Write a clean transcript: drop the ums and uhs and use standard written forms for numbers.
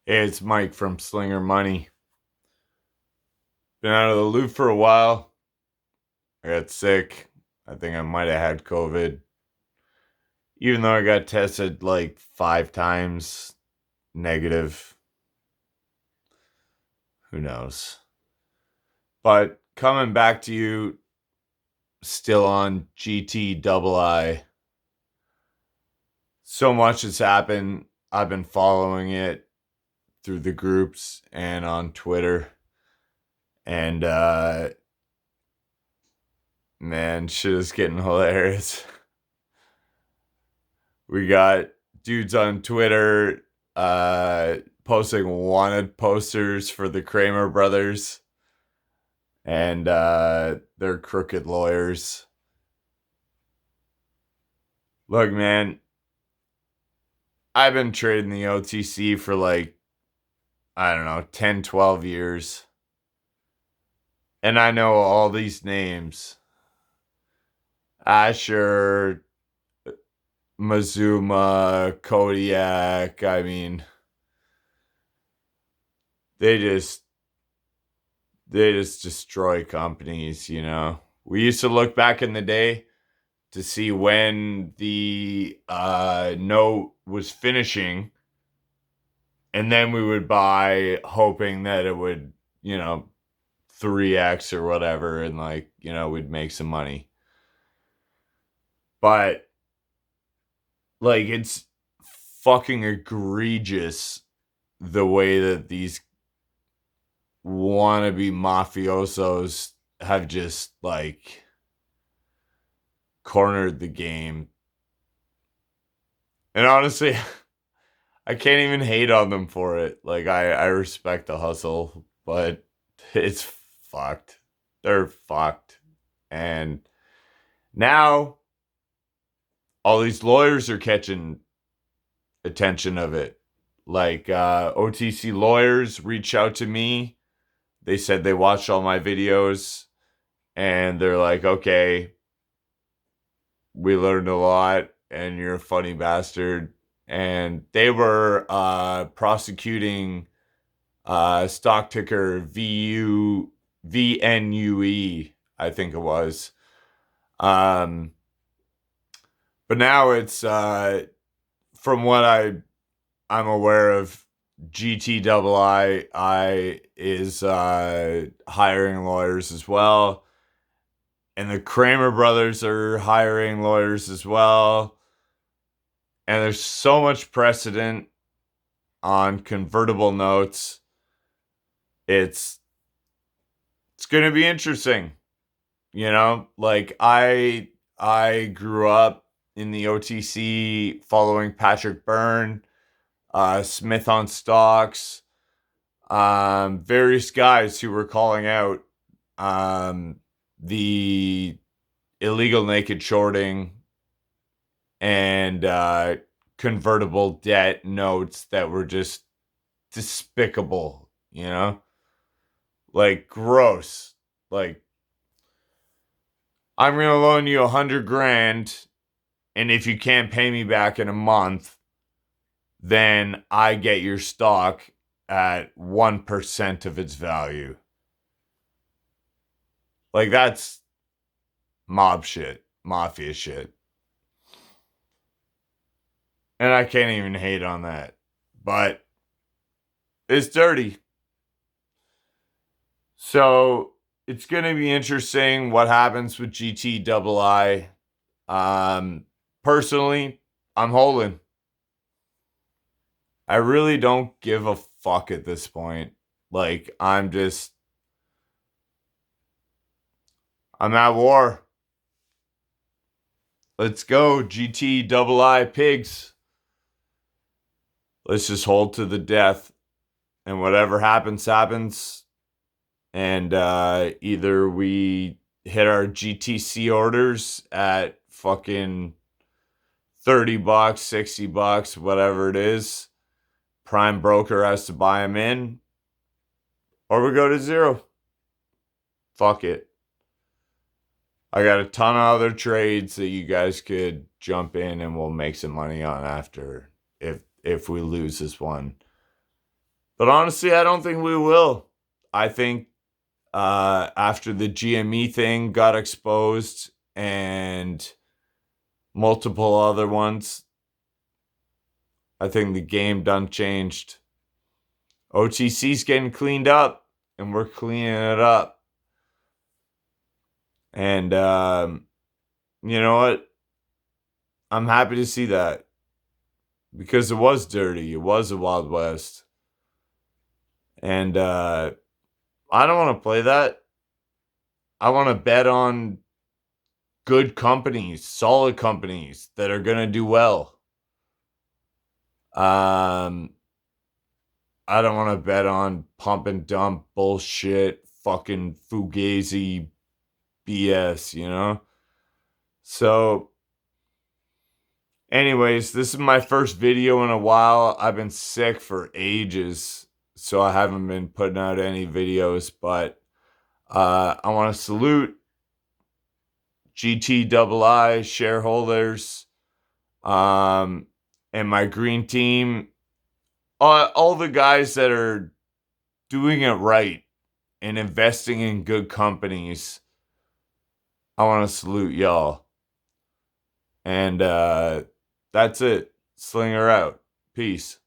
Hey, it's Mike from Slinger Money. Been out of the loop for a while. I got sick. I think I might have had COVID. Even though I got tested like 5 times negative. Who knows? But coming back to you, still on GT So much has happened. I've been following it through the groups and on Twitter. And man, shit is getting hilarious. We got dudes on Twitter posting wanted posters for the Kramer brothers and their crooked lawyers. Look, man, I've been trading the OTC for like, I don't know, 10, 12 years. And I know all these names. Asher, Mazuma, Kodiak. I mean, they just destroy companies, you know. We used to look back in the day to see when the note was finishing, and then we would buy hoping that it would, 3x or whatever, and we'd make some money. But like, it's fucking egregious the way that these wannabe mafiosos have just like cornered the game. And honestly, I can't even hate on them for it. Like, I respect the hustle, but it's fucked. They're fucked. And now all these lawyers are catching attention of it. Like, OTC lawyers reached out to me. They said they watched all my videos and they're like, okay, we learned a lot and you're a funny bastard. And they were prosecuting stock ticker VNUE, I think it was. But now it's from what I'm aware of, GTII is hiring lawyers as well. And the Kramer brothers are hiring lawyers as well. And there's so much precedent on convertible notes. It's going to be interesting. You know, like I grew up in the OTC following Patrick Byrne, Smith on stocks, various guys who were calling out the illegal naked shorting and convertible debt notes that were just despicable, you know? Like, gross. Like, I'm gonna loan you 100 grand, and if you can't pay me back in a month, then I get your stock at 1% of its value. Like, that's mob shit, mafia shit. And I can't even hate on that. But it's dirty. So it's going to be interesting what happens with GTII. Personally, I'm holding. I really don't give a fuck at this point. Like, I'm at war. Let's go, GTII pigs. Let's just hold to the death. And whatever happens, happens. And either we hit our GTC orders at fucking $30, $60, whatever it is. Prime broker has to buy them in. Or we go to zero. Fuck it. I got a ton of other trades that you guys could jump in and we'll make some money on after if we lose this one. But honestly, I don't think we will. I think after the GME thing got exposed and multiple other ones, I think the game done changed. OTC's getting cleaned up, and we're cleaning it up. And you know what? I'm happy to see that because it was dirty. It was a Wild West. And I don't want to play that. I want to bet on good companies, solid companies that are going to do well. I don't want to bet on pump and dump bullshit, fucking fugazi BS, you know? So, anyways, this is my first video in a while. I've been sick for ages, so I haven't been putting out any videos, but I want to salute Gtii shareholders, and my green team, all the guys that are doing it right and investing in good companies. I want to salute y'all. And that's it. Slinger out. Peace.